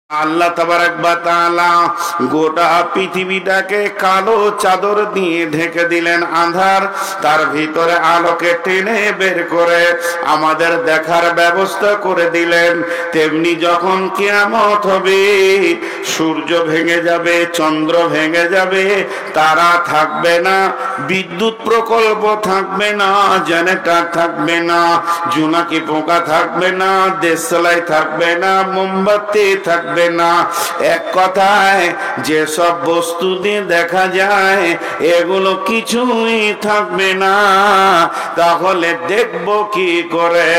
আল্লাহ তাবারাক ওয়া তাআলা গোটা পৃথিবীটাকে কালো চাদর দিয়ে ঢেকে দিলেন, আঁধার, তার ভিতরে আলোকে টেনে বের করে আমাদের দেখার ব্যবস্থা করে দিলেন। তেমনি যখন কিয়ামত হবে, সূর্য ভেঙে যাবে, চন্দ্র ভেঙে যাবে, তারা থাকবে না, বিদ্যুৎ প্রকল্প থাকবে না, জেনারেটর থাকবে না, জোনাকি পোকা থাকবে না, দেশলাই থাকবে না, মোমবাতি থাকবে না। এক কথায় যেসব বস্তু দিয়ে দেখা যায় এগুলো কিছুই থাকবে না। তাহলে দেখবো কি করে?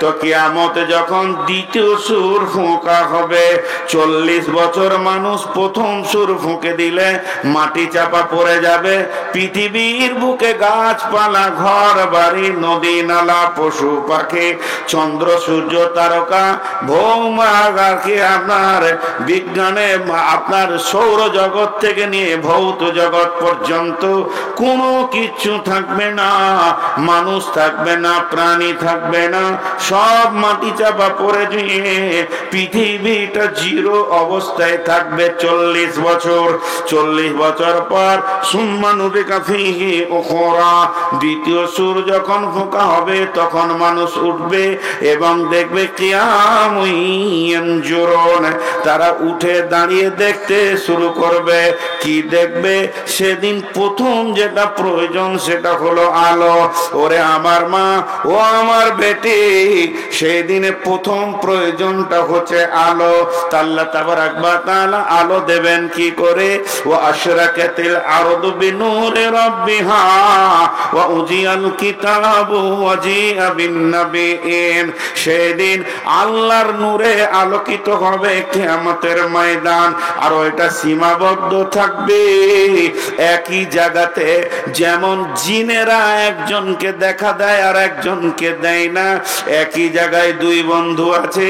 তো কিয়ামত যখন দ্বিতীয় সুর ফুঁকা হবে, 40 বছর মানুষ প্রথম সুর ফুঁকে দিলে মাটি চাপা পড়ে যাবে। পৃথিবীর বুকে গাছপালা, ঘর বাড়ি, নদী নালা, পশু পাখি, চন্দ্র সূর্য তারকা, ভৌমা, আপনার বিজ্ঞানে আপনার সৌর জগৎ থেকে নিয়ে ভৌত জগৎ পর্যন্ত কোনো কিছু থাকবে না। মানুষ থাকবে না, প্রাণী থাকবে না, সব মাটি চাপা পড়ে দিয়ে পৃথিবীটা জিরো অবস্থায় থাকবে 40 বছর। 40 বছর পর সুম্মা নুফিখা ফীহি উখরা, দ্বিতীয় সুর যখন ফোঁকা হবে তখন মানুষ উঠবে এবং দেখবে কিয়ামুন ইয়ানজুরুন, তারা উঠে দাঁড়িয়ে দেখতে শুরু করবে। কি দেখবে? সেদিন প্রথম যেটা প্রয়োজন সেটা হলো আলো। ওরে আমার মা, ও আমার বেটি, সেই দিনে প্রথম প্রয়োজনটা হচ্ছে আলো। আল্লাহ তাবারাক ওয়া তাআলা আলো দেবেন কি করে? ওয়া আশরাকাতিল আরদু বিনূরি রাব্বিহা ওয়া উজিয়াল কিতাবু ওয়া জিআ বিন নাবিয়িন, সেদিন আল্লাহর নূরে আলোকিত হবে কিয়ামতের ময়দান। আর ওইটা সীমাবদ্ধ থাকবে একই জায়গাতে। যেমন জিনেরা একজনকে দেখা দেয় আর একজনকে দেয় না, একই জায়গায় দুই বন্ধু আছে,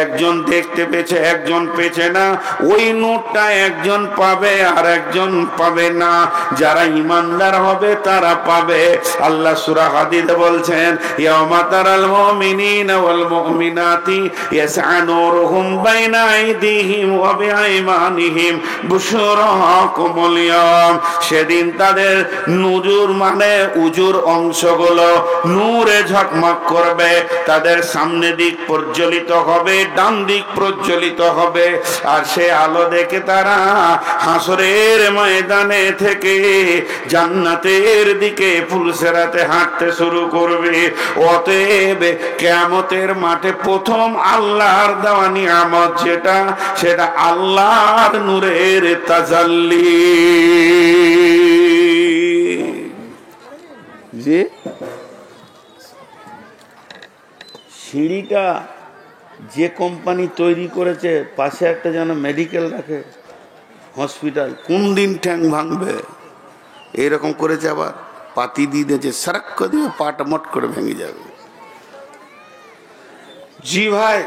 একজন দেখতে পেয়েছে একজন পেয়েছে না, ওই নূরটা একজন পাবে আর একজন পাবে না। যারা ঈমানদার হবে তারা পাবে। আল্লাহ সূরা হাদীদে বলছেন, ইয়াওমা তারাল মুমিনিনা ওয়াল মুমিনাতি ইয়াসআ নূরুহুম বাইনা আইদিহিম ওয়া বিআইমানিহিম বুশরাকুমুল ইয়াওম, সেদিন তাদের নুজুর মানে উজুর অংশগুলো নূরে ঝকমক করবে। তাদের সামনে দিক প্রজ্বলিত হবে, ডান দিক প্রজ্বলিত হবে। আর সে আলো দেখে তারা হাসরের ময়দানে থেকে জান্নাতের দিকে ফুলসেরাতে হাঁটতে শুরু করবে। অতএব কিয়ামতের মাঠে প্রথম আল্লাহর দেওয়া নিয়ামত যেটা, সেটা আল্লাহর নূরের তাজাল্লি। যে সিঁড়িটা যে কোম্পানি তৈরি করেছে, পাশে একটা যেন মেডিকেল রাখে, হসপিটাল, কোন দিন ঠ্যাং ভাঙবে এইরকম করেছে। আবার পাতি দিয়ে দিয়েছে, সারাক্ষ দিয়ে পাটা মট করে ভেঙে যাবে। জি ভাই,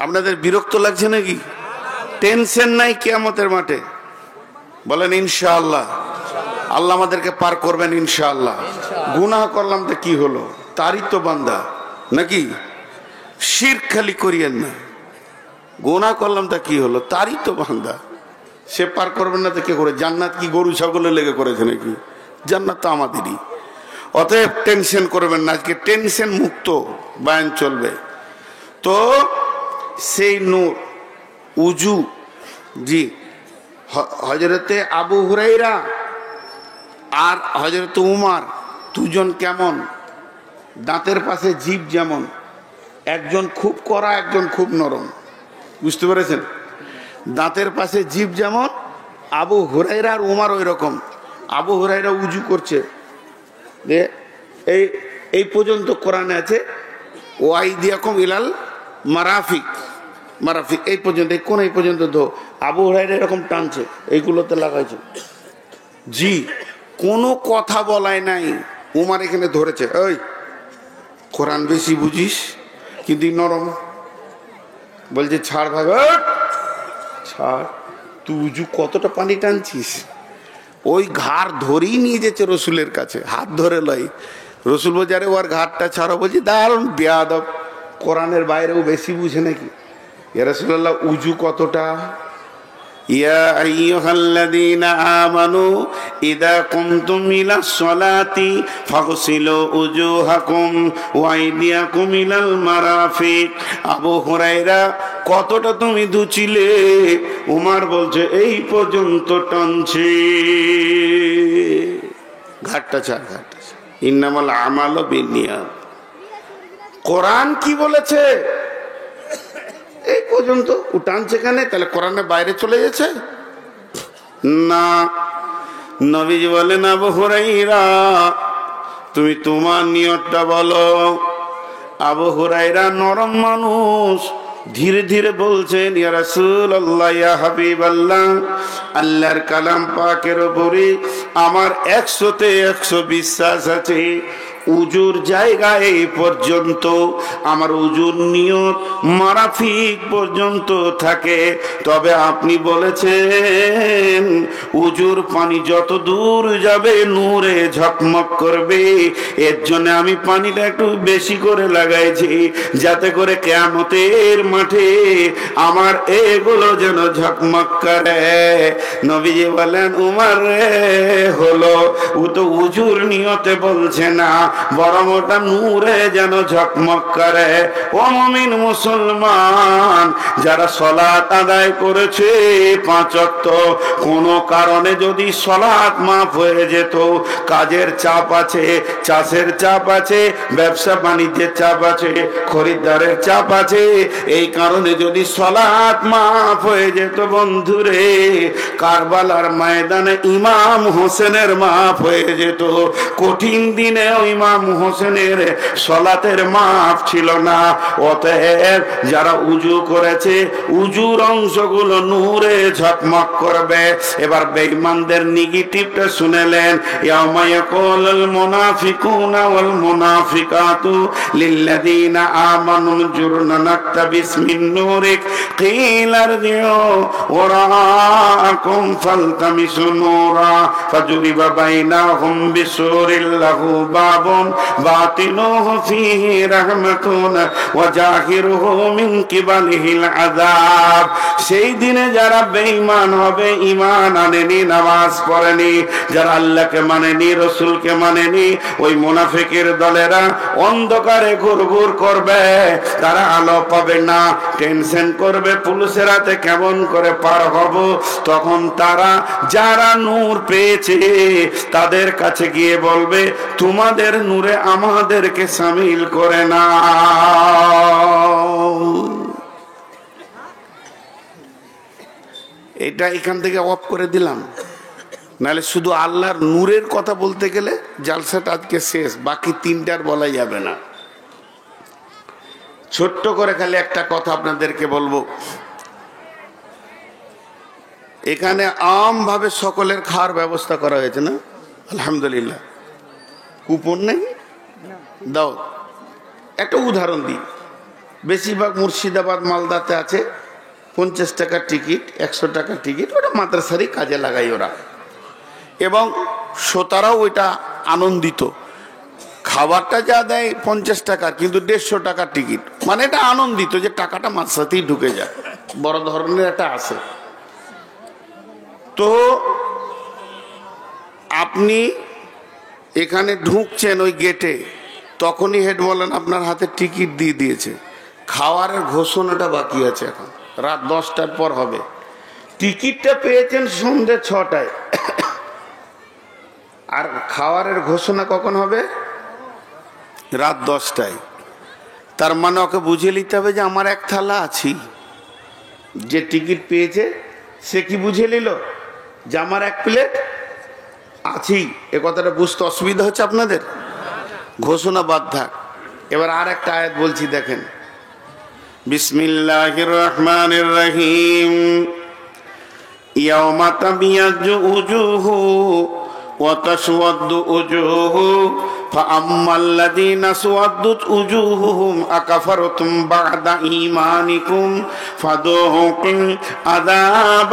আপনাদের বিরক্ত লাগছে নাকি? টেনশন নাই কিয়ামতের মাঠে? বলেন ইনশাআল্লাহ। আল্লাহ আমাদেরকে পার করবেন ইনশাআল্লাহ। গুনাহ করলাম তো কি হলো, তারই তো বান্দা নাকি? শিরক খালি করিয়েন না। গুনাহ করলাম তা কি হলো, তারই তো বান্দা, সে পার করবেন না তো কে করে? জান্নাত কি গরু ছাগলে লেগে করেছে নাকি? জান্নাত তো আমাদেরই। অতএব টেনশন করবেন না, আজকে টেনশন মুক্ত বয়ান চলবে। তো সেই নূর উজু, জি, হযরতে আবু হুরায়রা আর হযরতে উমর দুজন কেমন? দাঁতের পাশে জিভ যেমন, একজন খুব কড়া একজন খুব নরম, বুঝতে পেরেছেন? দাঁতের পাশে জিভ যেমন, আবু হুরায়রা আর উমর ওই রকম। আবু হুরায়রা উজু করছে, এই পর্যন্ত কোরআনে আছে, ওয়াইদিয়াকুম ইলাল মারাফিক, মারাফিক এই পর্যন্ত, এই কোন এই পর্যন্ত ধো। আবু হুরায়রা এরকম টানছে, এইগুলোতে লাগাইছে। জি, কোনো কথা বলায় নাই। উমর এখানে ধরেছে, ওই কোরআন বেশি বুঝিস কিন্তু নরম, বলছে ছাড় ভাই, ছাড়, তুই উজু কতটা পানি টানছিস। ওই ঘাড় ধরেই নিয়ে যেছে রসুলের কাছে, হাত ধরে লয়। রসুল বলছে আরে ওর ঘাটটা ছাড়ো। বলছি দারুণ বেয়াদব, কোরআনের বাইরেও বেশি বুঝে নাকি? ইয়া রাসূলুল্লাহ উজু কতটা? ইয়া আইয়ুহাল্লাযীনা আমানু ইযা কুমতুম ইলাস সালাতি ফাগসিলু উজুহাকুম ওয়া আইদিয়াকুম ইলাল মারাফিক। আবু হুরায়রা কতটা তুমি ধুছিলে? উমর বলছে এই পর্যন্ত টানছি। ঘাটটা চার ঘাটটা। ইন্নামাল আমালু বিন্নিয়াত। কোরআন কি বলেছে? এই পর্যন্ত টানছে কেন? তাহলে কোরআনের বাইরে চলে গেছে না। নবীজি বলেন আবু হুরায়রা তুমি তোমার নিয়তটা বলো। আবু হুরায়রা নরম মানুষ, ধীরে ধীরে বলছেন ইয়া রাসূলুল্লাহ ইয়া হাবিবাল্লাহ, আল্লাহর কালাম পাকের উপরে আমার 100-তে 100 বিশ্বাস আছে। উজুর জায়গা এই পর্যন্ত, আমার উজুর নিয়ত মারাফিক পর্যন্ত থাকে। তবে আপনি বলেছেন উজুর পানি যত দূর যাবে নূরে ঝকমক করবে, এর জন্য আমি পানিটা একটু বেশি করে লাগাইছি, যাতে করে কিয়ামতের মাঠে আমার এগুলো যেন ঝকমক করে। নবীজি বলেন উমর হলো ও তো উজুর নিয়তে বলছে না, বরং ওটা নূরে যেন ঝকমক করে। ও মুমিন মুসলমান, যারা সালাত আদায় করেছে 5 ওয়াক্ত, কোনো কারণে যদি সালাত মাফ হয়ে যেত, কাজের চাপ আছে, চাষের চাপ আছে, ব্যবসা বাণিজ্যের চাপ আছে, খরিদ্দারের চাপ আছে, এই কারণে যদি সালাত মাফ হয়ে যেত বন্ধুরে, কারবালার ময়দানে ইমাম হোসেনের মাফ হয়ে যেত। কঠিন দিনে ইমাম হোসেনের সালাতের মাফ ছিল না। অতএব যারা উজু করেছে উজুর অংশগুলো নূরে ঝকমক করবে। এবার বেঈমানদের নেগেটিভটা শুনেলেন, ইয়াউমা ইয়াকুলুল মুনাফিকুনা ওয়াল মুনাফিকাতু লিল্লাযীনা আমানু জুরনা নাকতাবিস মিন নূরিক কিলা ইরজিউ ওয়ারাআকুম ফালতামিসু নূরা ফাজুরিবা বাইনাহুম বিসুরিল লাহু বাবুন বাতিনুহু ফীহি রাহমাতুন ওয়া জাহিরুহু মিন কিবালিহিল আযাব। সেই দিনে যারা বেঈমান হবে, ঈমান আনেনি, নামাজ পড়েনি, যারা আল্লাহকে মানেনি, রাসূলকে মানেনি, ওই মুনাফিকের দলেরা অন্ধকারে ঘুরঘুর করবে, তারা আলো পাবে না, টেনশন করবে পুলিশের হাতে কেমন করে পার হব। তখন তারা যারা নূর পেয়েছে তাদের কাছে গিয়ে বলবে তোমাদের নূরে আমাদেরকে শামিল করে না। এটা এখান থেকে অফ করে দিলাম, নাহলে শুধু আল্লাহর নূরের কথা বলতে গেলে জালসাটা আজকে শেষ, বাকি 3টার বলা যাবে না। ছোট্ট করে খালি একটা কথা আপনাদেরকে বলবো, এখানে আমভাবে সকলের খাওয়ার ব্যবস্থা করা হয়েছে না? আলহামদুলিল্লাহ। কুপন নেই? দাও একটা উদাহরণ দিই, বেশিরভাগ মুর্শিদাবাদ মালদাতে আছে 50 টাকার টিকিট, 100 টাকার টিকিট, ওটা মাদ্রাসারই কাজে লাগাই ওরা, এবং শ্রোতারাও ওইটা আনন্দিত। খাবারটা যা দেয় 50 টাকার, কিন্তু 150 টাকার টিকিট, মানে এটা আনন্দিত যে টাকাটা মাদ্রাসাতেই ঢুকে যায়, বড় ধরনের একটা আছে। তো আপনি এখানে ঢুকছেন ওই গেটে, তখনই হেড বলেন আপনার হাতে টিকিট দিয়ে দিয়েছে, খাওয়ারের ঘোষণাটা বাকি আছে, এখন রাত 10টার পর হবে। টিকিটটা পেয়েছেন সন্ধ্যে 6টায়, আর খাওয়ারের ঘোষণা কখন হবে? রাত 10টায়। তার মানে ওকে বুঝিয়ে নিতে হবে যে আমার এক থালা আছি। যে টিকিট পেয়েছে সে কি বুঝে নিল যে আমার এক প্লেট আছি। এ কথাটা বুঝতে অসুবিধা হচ্ছে আপনাদের? ঘোষণা বাদ থাক। এবার আর একটা আয়াত বলছি, দেখেন, বিসমিল্লাহির রহমানির রহিম। ইয়াউমা তাবিয়াজ্জু উজুহু ওয়া তাসওয়াদ্দু উজুহু فأما الذين اسودت وجوههم أكفرتم بعد إيمانكم فذوقوا العذاب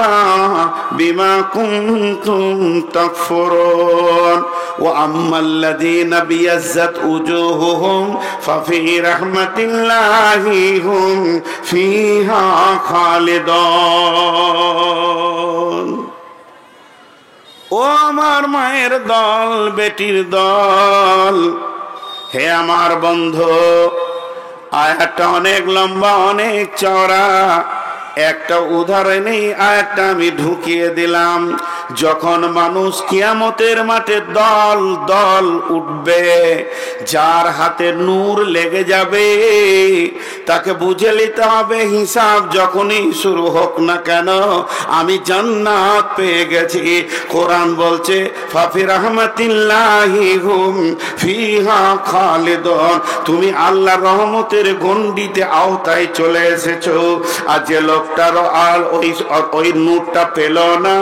بما كنتم تكفرون وأما الذين ابيضت وجوههم ففي رحمة الله هم فيها خالدون। ও আমার মায়ের দল, বেটির দল, হে আমার বন্ধু, আয়াতটা অনেক লম্বা, অনেক চওড়া। একটা উদাহরণেই আয়াতটা আমি ঢুকিয়ে দিলাম। যখন মানুষ কিয়ামতের মাঠে দল দল উঠবে, যার হাতে নূর লেগে যাবে তাকে বুঝে নিতে হবে হিসাব যখনই শুরু হোক না কেন আমি জান্নাত পেয়ে গেছি। কোরআন বলছে ফাফি রাহমাতিল্লাহি হুম ফিহা খালিদুন, তুমি আল্লাহর রহমতের গণ্ডিতে আওতায় চলে এসেছো। আর যে লোকটার ওই নূরটা পেল না,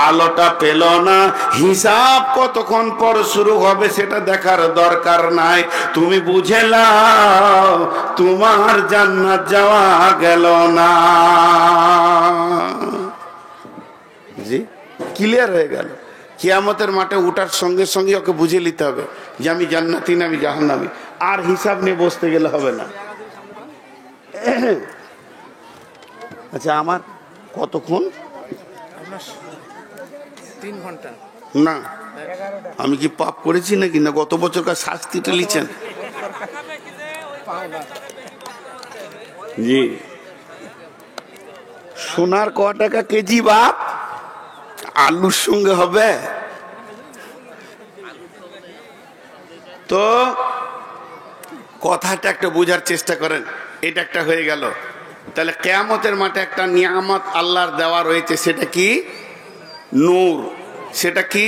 আলোটা পেল না, হিসাব কতক্ষণ পর শুরু হবে সেটা দেখার দরকার নাই। তুমি বুঝে নাও তোমার জান্নাত যাওয়া গেল না। জি ক্লিয়ার হয়ে গেল। কিয়ামতের মাঠে উঠার সঙ্গে সঙ্গে ওকে বুঝে নিতে হবে যে আমি জান্নাতি না আমি জাহান্নামী। আর হিসাব নিয়ে বসতে গেলে হবে না। আচ্ছা আমার কতক্ষণ? 3 ঘন্টা না আমি কি পাপ করেছি নাকি, না গত বছরকার শাস্তিটা লিখছেন? জি সোনার ক টাকা কেজি বাপ? আলুর সঙ্গে হবে তো? কথাটা একটা বোঝার চেষ্টা করেন। এটা একটা হয়ে গেল। তাহলে কিয়ামতের মাঠে একটা নিয়ামত আল্লাহর দেওয়া রয়েছে, সেটা কি? নূর। সেটা কি?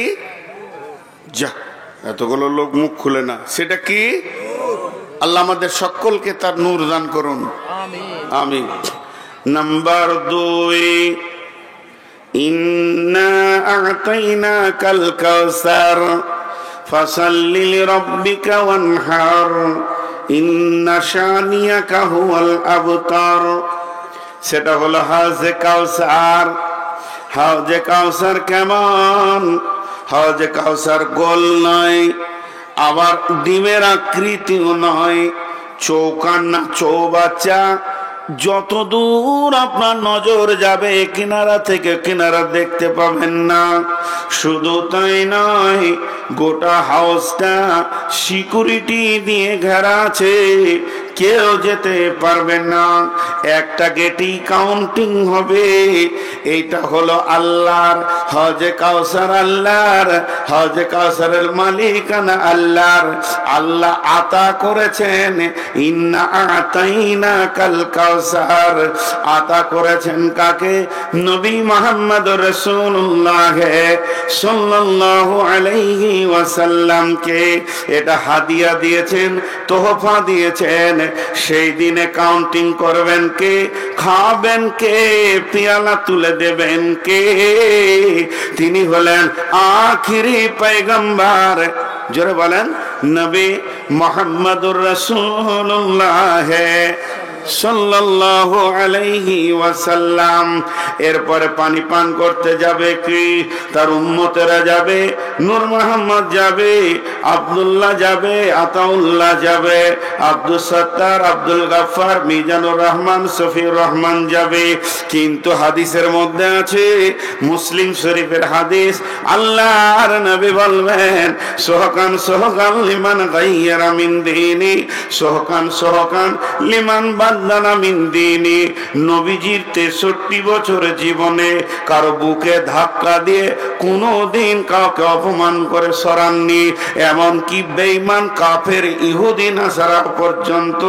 যা এতগুলো লোক মুখ খুলে না। সেটা কি? আল্লাহ আমাদের সকলকে তার নূর দান করুন, আমিন। নাম্বার 2, ইন্না আ'তাইনাকাল কাউসার ফাসাল্লি লিরাব্বিকা ওয়ানহার ইন্না শানিয়াকা হুয়াল আবতার। সেটা হলো হাউজে কাউসার। হাউজে কাউসার কেমন? হাউজে কাউসার গোল নয়, আবার ডিমের আকৃতিও নয়, চৌকান না চৌবাচ্চা। যত দূর আপনার নজর যাবে কিনারা থেকে কিনারা দেখতে পাবেন না। শুধু তাই নয়, গোটা হাউসটা সিকিউরিটি দিয়ে ঘেরা আছে, কেউ যেতে পারবে না। একটা গেটই কাউন্টিং হবে। এইটা হলো আল্লাহর হজে কাউসার, আল্লাহর হজে কাউসারের মালিকানা আল্লাহর। আল্লাহ আতা করেছেন ইন্না আ'তাইনাকাল কাউসার। আতা করেছেন কাকে? নবী মুহাম্মদ রাসূলুল্লাহ সাল্লাল্লাহু আলাইহি ওয়াসাল্লামকে। এটা হাদিয়া দিয়েছেন, তোহফা দিয়েছেন। সেই দিনে কাউন্টিং করবেন কে? খাবেন কে? পেয়ালা তুলে দেবেন কে? তিনি হলেন আখিরি পয়গম্বর। জোরে বলেন নবী মুহাম্মদুর রাসূলুল্লাহ সাল্লাল্লাহু আলাইহি ওয়াসাল্লাম। এরপরে পানি পান করতে যাবে কি? তার উম্মতেরা যাবে। নূর মোহাম্মদ যাবে, আব্দুল্লাহ যাবে, আতাউল্লাহ যাবে, আব্দুল সত্তার, আব্দুল গাফফার, মিজানুর রহমান, সফিউর রহমান যাবে। কিন্তু হাদিসের মধ্যে আছে, মুসলিম শরীফের হাদিস, আল্লাহর নবী বলবেন সোহকান সোহকান লিমান গায়্যারা মিন দীনি, সোহকান সোহকান লিমান বাদদালা মিন দীনি। নবীজির 63 বছর জীবনে কারো বুকে ধাক্কা দিয়ে কোনোদিন কাউকে অপমান করে সরাননি। এমনকি বেঈমান কাফের ইহুদি নাসারা পর্যন্ত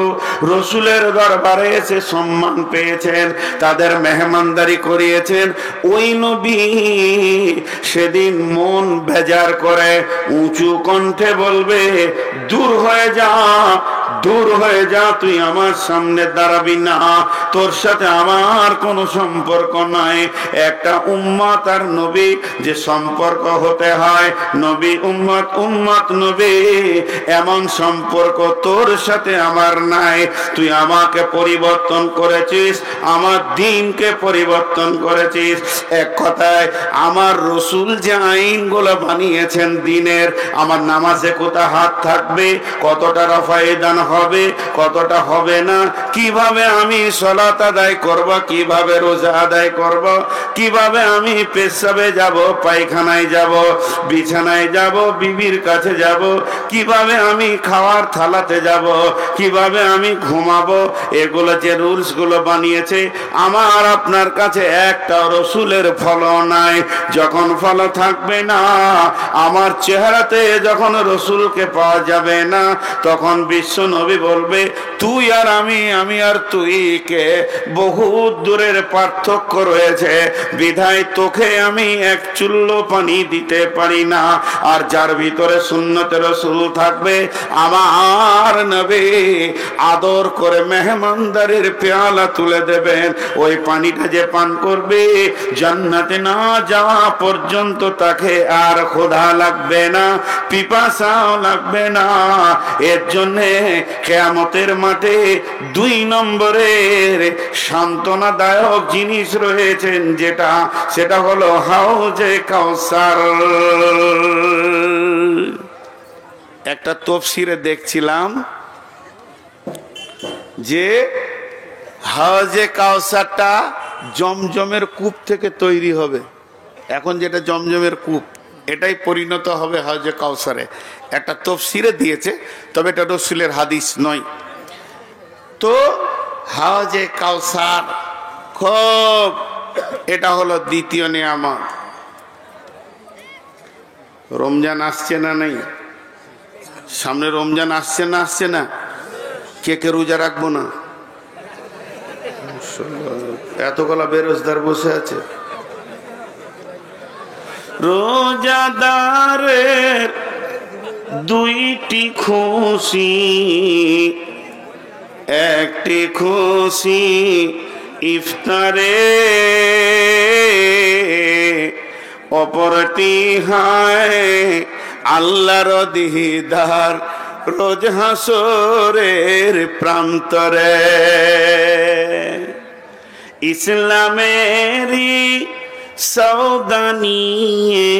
রসুলের দরবারে এসে সম্মান পেয়েছেন, তাদের মেহমানদারি করিয়েছেন। ওই নবী সেদিন মন বেজার করে উঁচু কণ্ঠে বলবে, দূর হয়ে যা, দূর হয়ে যা, তুই আমার সামনে দাঁড়াবি না, তোর সাথে আমার কোনো সম্পর্ক নাই। একটা উম্মত আর নবী যে সম্পর্ক হতে হয়, নবী উম্মত, উম্মত নবী, এমন সম্পর্ক তোর সাথে আমার নাই। তুই আমাকে পরিবর্তন করেছিস, আমার দিনকে পরিবর্তন করেছিস। এক কথায় আমার রসুল যে আইনগুলো বানিয়েছেন দিনের, আমার নামাজে কোথা হাত থাকবে, কতটা রফায়েদান হবে, কতটা হবে না, কিভাবে আমি সালাত আদায় করব, কিভাবে রোজা আদায় করব, কিভাবে আমি পেশাবে যাব, পায়খানায় যাব, বিছানায় যাব, বিবির কাছে যাব, কিভাবে আমি খাওয়ার থালাতে যাব, কিভাবে আমি ঘুমাবো, এগুলো যে রুলস গুলো বানিয়েছে, আমার আপনার কাছে একটা রসুলের ফলো নাই। যখন ফলো থাকবে না, আমার চেহারাতে যখন রসুলকে পাওয়া যাবে না, তখন বিশ্ব নবী বলবে তুই আর আমি, আমি আর তুই কে বহুত দূরের পার্থক্য রয়েছে, বিধায় তোকে আমি এক চুল্ল পানি দিতে পারি না। আর যার ভিতরে সুন্নতে রসুল থাকবে, আমার নবী আদর করে মেহমানদারির পেয়ালা তুলে দেবেন, ওই পানিটা যে পান করবে জান্নাতে না যাওয়া পর্যন্ত তাকে আর ক্ষুধা লাগবে না, পিপাসাও লাগবে না। এর জন্যে কিয়ামতের মাঠে 2 নম্বরের সান্ত্বনাদায়ক জিনিস রয়েছেন, সেটা হলো হাউজে কাউসার। একটা তাফসীরে দেখছিলাম যে হাউজে কাউসারটা জমজমের কূপ থেকে তৈরি হবে। এখন যেটা জমজমের কূপ, এটাই পরিণত হবে হাউজে কাউসারে। একটা তাফসীরে দিয়েছে, তবে এটা রাসূলের হাদিস নয়। তো হাউজে কাউসার খুব, এটা হলো দ্বিতীয় নিয়ামত। রমজান আসছে না নাই? সামনে রমজান আসছে না আসছে না? কে কে রোজা রাখবো না? এতগুলা বেরোজগার বসে আছে। রোজাদারের 2টি খুশি, একটি খুশি ইফতারে, অপরটি হয় আল্লাহর দিদার রোজ হাসরের প্রান্তরে। ইসলামেরই সওদা নিয়ে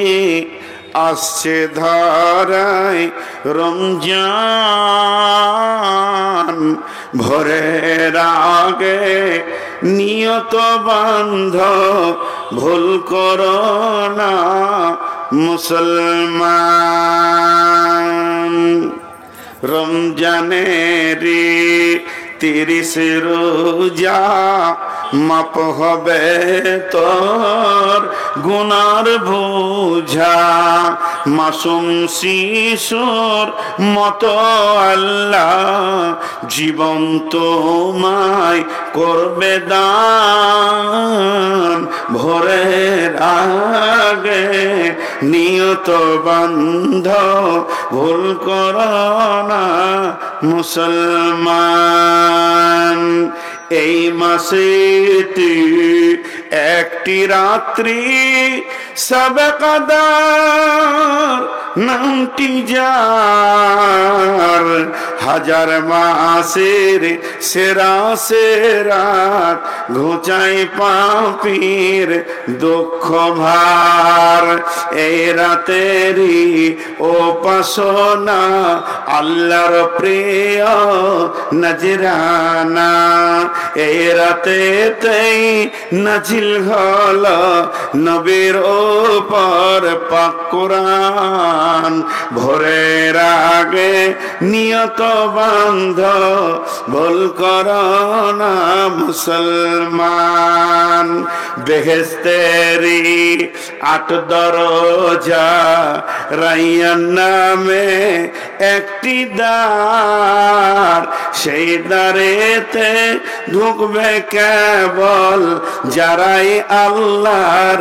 আসছে ধরায় রমজান, ভোরের আগে নিয়ত বান্ধ, ভুল করো না মুসলমান। রমজানেরই 30 রোজা মাপ হবে তোর গুনার বোঝা, মাসুম শিশুর মতো আল্লাহ জীবন তোমায় করবে দান, ভোরের আগে নিয়ত বান্ধ, ভুল করো না মুসলমান। এই মাসেতে একটি রাত্রি সবে কদর নামটি যার, 1000 মাসের সেরা সেরাত ঘুচাই পাপীর দুঃখ ভার। এই রাতেরই উপাসনা আল্লাহর প্রিয় নজরানা, এই রাতেতেই নাজিল হলো নবীর উপর পাক কোরআন, ভোরের আগে নিয়ত বান্ধ, ভুল করো না মুসলমান। বেহেশতেরি 8 দরজা, রাইয়ান নামে একটি দ্বার, সেই দ্বারেতে ঢুকবে কেবল যারাই আল্লাহর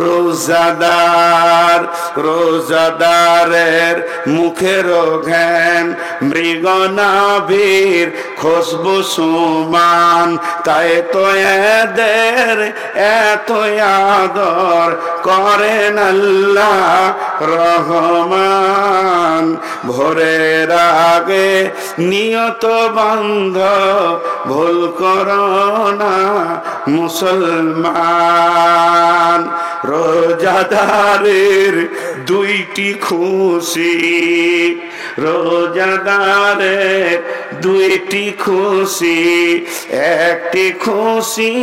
রোজা রোজাদার, রোজাদারের মুখের ঘ্যান মৃগনাভির খুশবু সুমান, তাই তো এদের এত আদর করেন আল্লাহ রহমান। ভোরের আগে নিয়ত বন্ধ ভুল করো না মুসলমান। রোজাদারের দুইটি খুশি, রোজাদারের দুইটি খুশি, একটি খুশি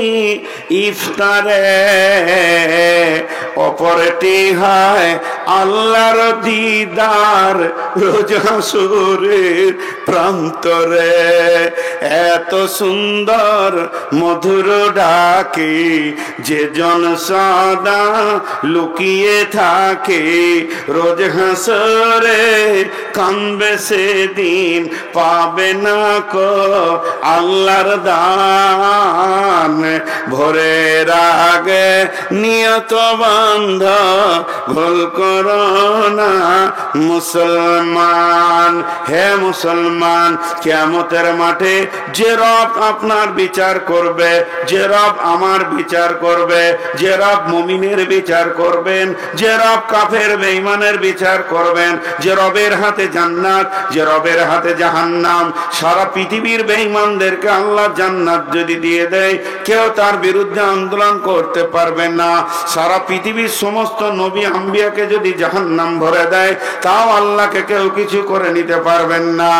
ইফতারে, অপরটি হয় আল্লাহর দিদার রোজা সুরের প্রান্তরে। এত সুন্দর মধুর ডাকে যে জন সদা লুকিয়ে থাকে, রোজ হাসরে কানবে সেদিন পাবে না কো আল্লাহর দান। ভোরের আগে নিয়ত বন্ধ ভুল করো না মুসলমান। হে মুসলমান, কিয়ামতের মাঠে যে রব আপনার বিচার করবে, যে রব আমার বিচার করবে, যে রব মুমিনের বিচার করবেন, যে রব কাফের বেঈমানের বিচার করবেন, যে রবের হাতে জান্নাত, যে রবের হাতে জাহান্নাম। সারা পৃথিবীর বেঈমানদেরকে আল্লাহ জান্নাত যদি দিয়ে দেয়, কেউ তার বিরুদ্ধে আন্দোলন করতে পারবে না। সারা পৃথিবীর সমস্ত নবী আম্বিয়াকে যদি জাহান্নাম ভরে দেয়, তাও আল্লাহকে কেউ কিছু করে নিতে পারবেন না।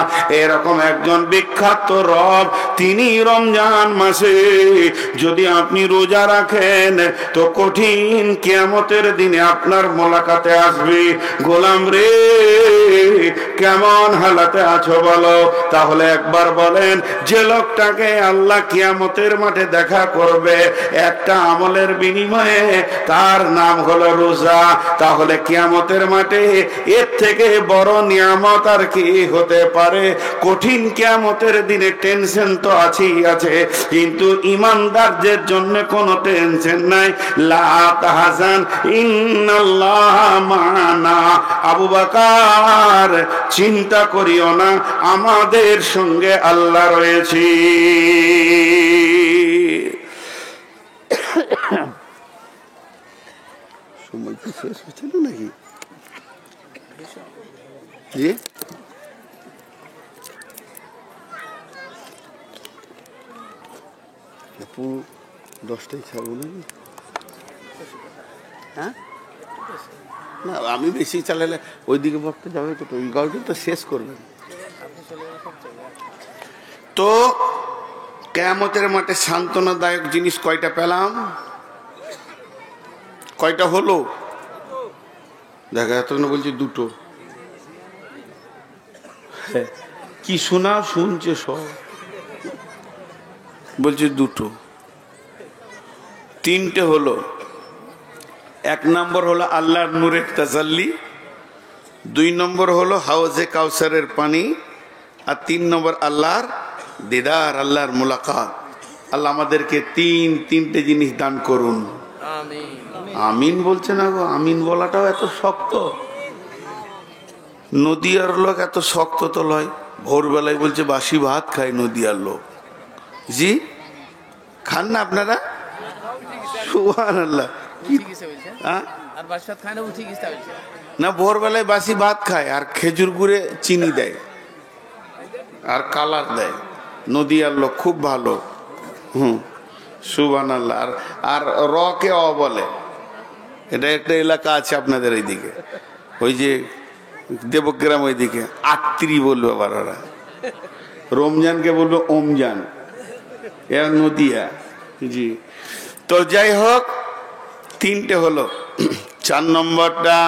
এরকম একজন বিখ্যাত রব, তিনি রমজান মাসে যদি আপনি রোজা রাখেন, তো কঠিন কিয়ামতের দিনে আপনার মোলাকাতে আসবে। গোলাম রে, কেমন হালাতে আছো বলো? তাহলে একবার বলেন, যে লোকটাকে আল্লাহ কিয়ামতের মাঠে দেখা করবে একটা আমলের বিনিময়ে, তার নাম হলো রোজা। তাহলে কিয়ামতের মাঠে এর থেকে বড় নিয়ামত আর কি হতে পারে? কঠিন কিয়ামতের দিনে টেনশন তো আছেই আছে, কিন্তু ইমানদারদের জন্য কোনো টেনশন নাই। লা তাহজান ইন্নাল্লাহ মানা। আবু বকর, চিন্তা করিও না, আমাদের সঙ্গে আল্লাহ রয়েছে। সময় কি শেষ হচ্ছে না নাকি? জি, পুরো 10টাই ছাড়বো নাকি? হ্যাঁ, না আমি বেশি চালালে ওইদিকে ভাবতে যাবে তো, ওই গাড়িটা তো শেষ করবেন। তো কিয়ামতের মাঠে সান্ত্বনাদায়ক জিনিস কয়টা পেলাম? কয়টা হলো? দেখা যাচ্ছে না, বলছি দুটো। কি শোনা শুনছে সব, বলছে দুটো। তিনটে হলো। এক নম্বর হলো আল্লাহর নূরের তাজাল্লি, 2 নম্বর হলো হাউজে কাউসারের পানি, আর 3 নম্বর আল্লাহর দিদার, আল্লাহর মুলাকাত। আল্লাহ আমাদেরকে তিনটে জিনিস দান করুন। আমিন বলছে না গো, আমিন বলাটাও এত শক্ত। নদিয়ার লোক এত শক্ত তো লয়। ভোরবেলায় বলছে বাসি ভাত খায় নদিয়ার লোক। জি, খান না আপনারা? সুবহানাল্লাহ। না, ভোরবেলায় বাসি ভাত খায় আর খেজুর গুড়ে চিনি দেয় আর কালার দেয়। নদিয়ার লোক খুব ভালো। সুবহানাল্লাহ। আর র কে অ বলে। এটা একটা এলাকা আছে আপনাদের এইদিকে, ওই যে দেবগ্রাম ওইদিকে আত্রি বলবে আবার ওরা। রমজানকে বলবে ওমজান, এরা নদিয়া। জি, তো যাই হোক, তিনটে হলো। 4 নম্বরটা,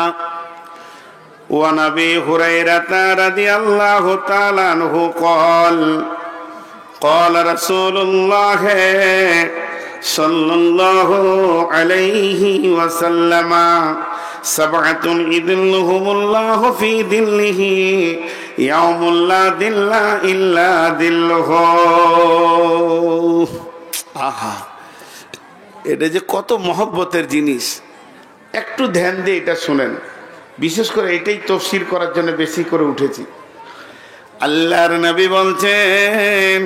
ওয়ান আবি হুরায়রা রাদিয়াল্লাহু তাআলা আনহু قال قال رسول الله صلى الله عليه وسلم سبعة يظلهم الله في ظله يوم لا ظل إلا ظله। আহা, এটা যে কত মহব্বতের জিনিস। একটু ধ্যান দিয়ে এটা শুনেন, বিশেষ করে এটাই তাফসীর করার জন্য বেশি করে উঠেছি। আল্লাহর নবী বলছেন,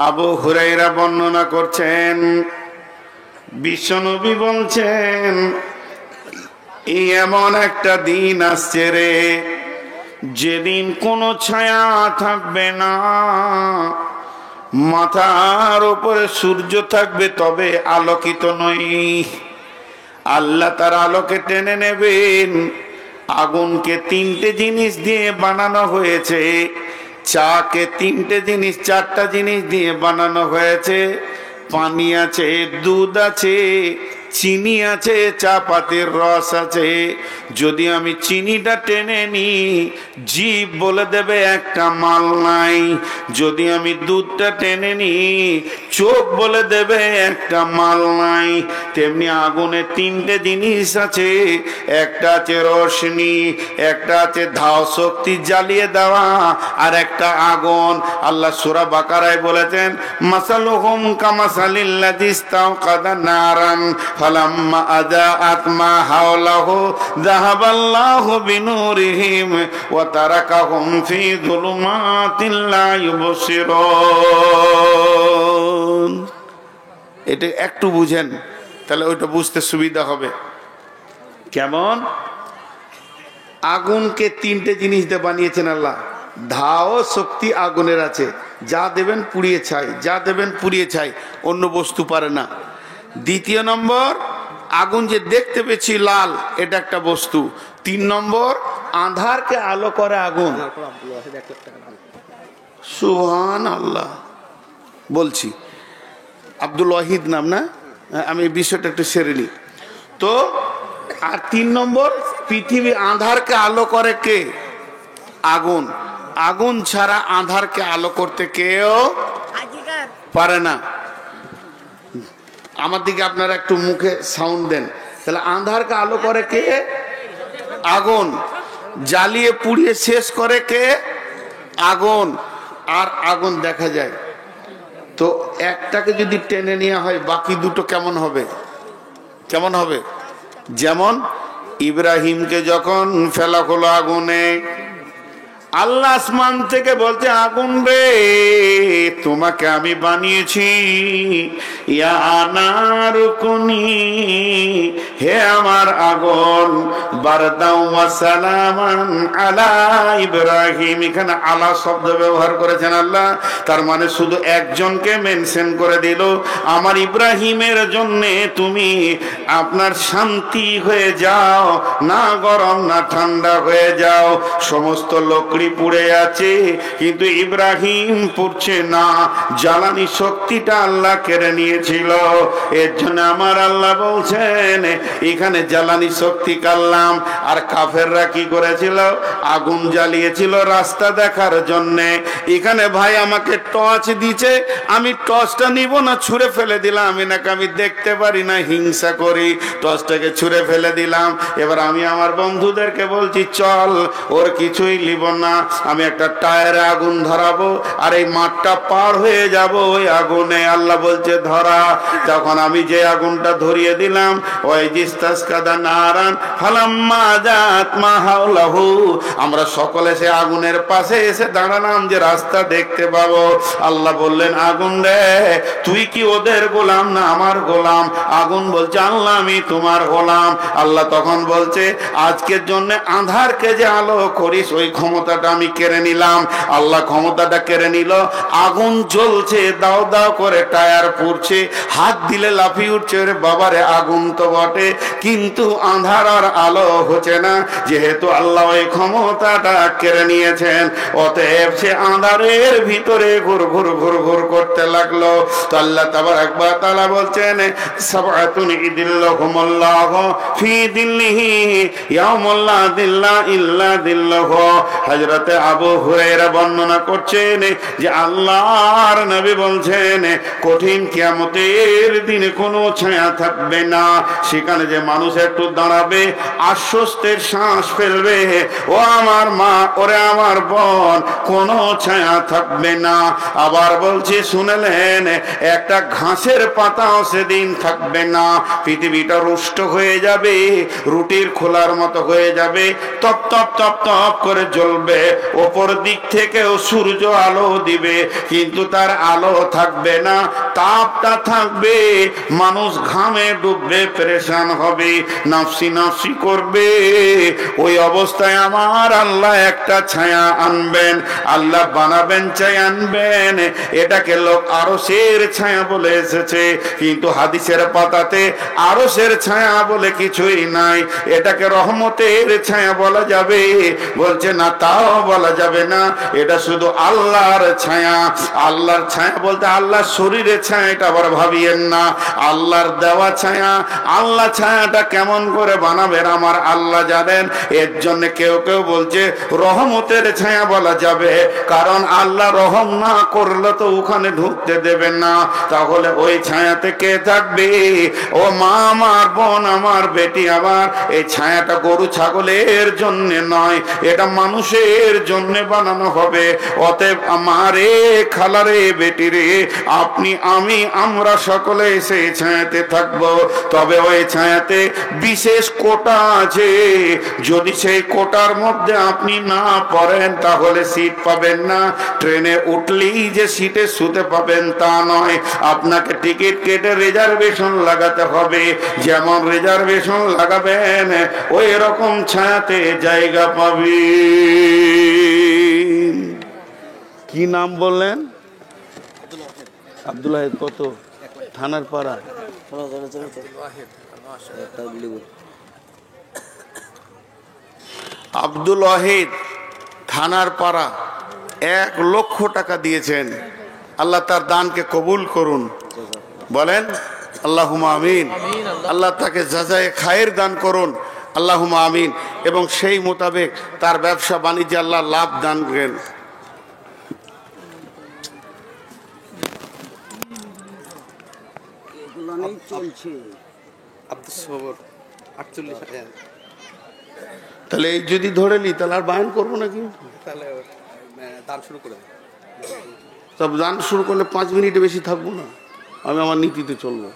আবু হুরায়রা বর্ণনা করছেন, বিশ্বনবী বলছেন, এই এমন একটা দিন আসছে রে, যেদিন কোনো ছায়া থাকবে না, মাথার উপরে সূর্য থাকবে তবে আলোকিত নয়। আল্লাহ তার আলোকে টেনে নেবেন। আগুনকে 3টে জিনিস দিয়ে বানানো হয়েছে, চাকে 3টে জিনিস 4টা জিনিস দিয়ে বানানো হয়েছে। পানি আছে, দুধ আছে, চিনি আছে, চা পাতির রস আছে। যদি আমি চিনিটা টেনে নি, জিভ বলে দেবে একটা মাল নাই। যদি আমি দুধটা টেনে নি, চোখ বলে দেবে একটা মাল নাই। তেমনি আগুনে 3টে জিনিস আছে, একটা আছে রোশনি, একটা আছে ধাও শক্তি জ্বালিয়ে দেওয়া, আর একটা আগুন। আল্লাহ সূরা বাকারায় বলেছেন, মাসালুহুম কামাসালিল্লাযী ইসতাওকাদা নারান ফালাম্মা আযাআত মা হাওলাহু যাহাবাল্লাহু বিনূরিহিম ওয়া তারাকাহুম ফি যুলুমাতিন লা ইউবসিরুন। এটা একটু বুঝেন, তাহলে ওইটা বুঝতে সুবিধা হবে। কেমন? আগুনকে 3টে জিনিস দিয়ে বানিয়েছেন আল্লাহ। ধাও শক্তি আগুনের আছে, যা দেবেন পুড়িয়ে ছাই, যা দেবেন পুড়িয়ে ছাই, অন্য বস্তু পারে না। দ্বিতীয় নম্বর, আগুন যে দেখতে পেয়েছি লাল, এটা একটা বস্তু। 3 নম্বর, আঁধারকে আলো করে আগুন। সুবহানাল্লাহ। বলছি আব্দুল ওয়াহিদ নাম না, আমি বিষয়টা একটু সেরে নিই তো। আর 3 নম্বর, পৃথিবী আঁধারকে আলো করে কে? আগুন। আগুন ছাড়া আঁধারকে আলো করতে কেউ পারে না। আমার দিকে আপনারা একটু মুখে সাউন্ড দেন। তাহলে আঁধারকে আলো করে কে? আগুন। জ্বালিয়ে পুড়িয়ে শেষ করে কে? আগুন। আর আগুন দেখা যায় তো একটাকে যদি টেনে নেওয়া হয়, বাকি দুটো কেমন হবে? কেমন হবে? যেমন ইব্রাহিমকে যখন ফেলা হলো আগুনে, আল্লাহ আসমান থেকে বলছে, আগুন রে, তোমাকে আমি বানিয়েছি, ইয়া আনারুকুনি, হে আমার আগুন, বারদাও ওয়া সালামান আলা ইব্রাহিম। এখানে আলা শব্দ ব্যবহার করেছেন আল্লাহ, তার মানে শুধু একজনকে মেনশন করে দিল, আমার ইব্রাহিমের জন্য তুমি আপনার শান্তি হয়ে যাও, না গরম না ঠান্ডা হয়ে যাও। সমস্ত লোক পুড়ে আছে, কিন্তু ইব্রাহিম পুড়ছে না। জ্বালানি শক্তিটা আল্লাহ কেড়ে নিয়েছিল। এর জন্য আমার আল্লাহ বলছেন, এখানে জ্বালানি শক্তি কাল্লাম। আর কাফেররা কি করেছিল? আগুন জ্বালিয়েছিল রাস্তা দেখার জন্য। এখানে ভাই আমাকে টর্চ দিচ্ছে, আমি টর্চটা নিব না, ছুঁড়ে ফেলে দিলাম। এনাকে আমি দেখতে পারি না, হিংসা করি, টর্চটাকে ছুঁড়ে ফেলে দিলাম। এবার আমি আমার বন্ধুদেরকে বলছি, চল, ওর কিছুই লিব না, আমি একটা টায়ারে আগুন ধরাবো, আর এই মাঠটা পার হয়ে যাব ওই আগুনে। আল্লাহ বলছে ধরা। তখন আমি যে আগুনটা ধরিয়ে দিলাম, ওই জিস্তাসকাদা নারান ফালাম্মা জাত মা হাওলাহু, আমরা সকলে সে আগুনের পাশে এসে দাঁড়ালাম যে রাস্তা দেখতে পাবো। আল্লাহ বললেন, আগুন রে, তুই কি ওদের গোলাম না আমার গোলাম? আগুন বলছে, আল্লাহ আমি তোমার গোলাম। আল্লাহ তখন বলছে, আজকের জন্য আঁধারকে যে আলো করিস, ওই ক্ষমতাটা আমি কেড়ে নিলাম। আল্লাহ ক্ষমতাটা কেড়ে নিল। আগুন জ্বলছে, দাও দাও করে টায়ার পুড়ছে, হাত দিলে লাফিয়ে উঠছে, রে বাবারে আগুন তো বটে, কিন্তু আঁধার আর আলো হচ্ছে না, যেহেতু আল্লাহ ওই ক্ষমতাটা কেড়ে নিয়েছেন। অতএব সে আঁধারের ভিতরে ঘুর ঘুর ঘুর ঘুর করতে লাগলো। তো আল্লাহ তাবারাক ওয়া তাআলা বলছেন, সাবআতুন ইদিল্লাহুমুল্লাহু ফি দিল্লিহি ইয়াউমুল লা দিল্লা ইল্লা দিল্লাহু। হযরতে আবু হুরায়রা বর্ণনা করছেন যে আল্লাহর নবী বলছেন, কঠিন কিয়ামতের দিনে কোনো ছায়া থাকবে না। সেখানে যে মানুষ একটু দাঁড়াবে, আশ্বস্তের শ্বাস ফেলবে, ও আমার মা, ওরে আমার বোন, কোনো ছায়া থাকবে না। আবার বলছি শুনলেন, একটা ঘাসের পাতাও সেদিন থাকবে না। পৃথিবীটা রুষ্ট হয়ে যাবে, রুটির খোলার মতো হয়ে যাবে, তপ তপ তপ তপ করে জ্বলবে। ওপর দিক থেকেও সূর্য আলো দিবে, কিন্তু তার আলো থাকবে না, তাপটা থাকবে। মানুষ ঘামে ডুববে, পেরেশান হবে, নাফসি নাফসি করবে। ওই অবস্থায় আমার আল্লাহ একটা ছায়া আনবেন, আল্লাহ বানাবেন, ছায়া আনবেন। এটাকে লোক আরশের ছায়া বলে এসেছে, কিন্তু হাদিসের পাতাতে আরশের ছায়া বলে কিছুই নাই। এটাকে রহমতের ছায়া বলা যাবে, বলছে না তাও বলা যাবে না, এটা শুধু আল্লাহর ছায়া। আল্লাহর ছায়া বলতে আল্লাহর শরীরের ছায়া, এটা আবার ভাবিয়েন না, আল্লাহর দেওয়া ছায়া। আল্লাহ ছায়াটা কেমন করে বানাবেন আমার আল্লাহ জানেন। এর জন্য কেউ কেউ বলছে রহমতের ছায়া বলা যাবে, কারণ আল্লাহ রহম না করলে তো ওখানে ঢুকতে দেবেন না, তাহলে ওই ছায়াতে কে থাকবে? ও মা আমার, বোন আমার, বেটি আমার, এই ছায়াটা গরু ছাগলের জন্য নয়, এটা মানুষের জন্য বানানো হবে। অতএব আমারে, খালারে, বেটি রে, আপনি, আমি, আমরা সকলে সেই ছায়াতে থাকব। তবে ওই ছায়াতে বিশেষ কোটা আছে, যদি সেই কোটার মধ্যে আপনি না পড়েন তাহলে সিট পাবেন না। ট্রেনে উঠলেই যে সিটে শুতে পাবেন তা নয়, আপনাকে টিকিট কেটে রিজার্ভেশন লাগাতে হবে। যেমন রিজার্ভেশন লাগাবেন ওই রকম ছায়াতে জায়গা পাবেন। কি নাম বললেন? আব্দুল ওয়াহিদ। কত? থানার পাড়া। আব্দুল ওয়াহিদ, থানার পাড়া, 1 লক্ষ টাকা দিয়েছেন। আল্লাহ তার দানকে কবুল করুন, বলেন আল্লাহুম্মা আমিন। আল্লাহ তাকে জাযায়ে খায়ের দান করুন, আল্লাহুম্মা আমিন। এবং সেই মোতাবেক তার ব্যবসা বাণিজ্যে আল্লাহ লাভ দান করেন। তাহলে এই যদি ধরে নি তাহলে আর বায়ন করবো না, কিন্তু দান শুরু করে সব দান শুরু করলে 5 মিনিটে বেশি থাকবো না, আমি আমার নীতিতে চলবো।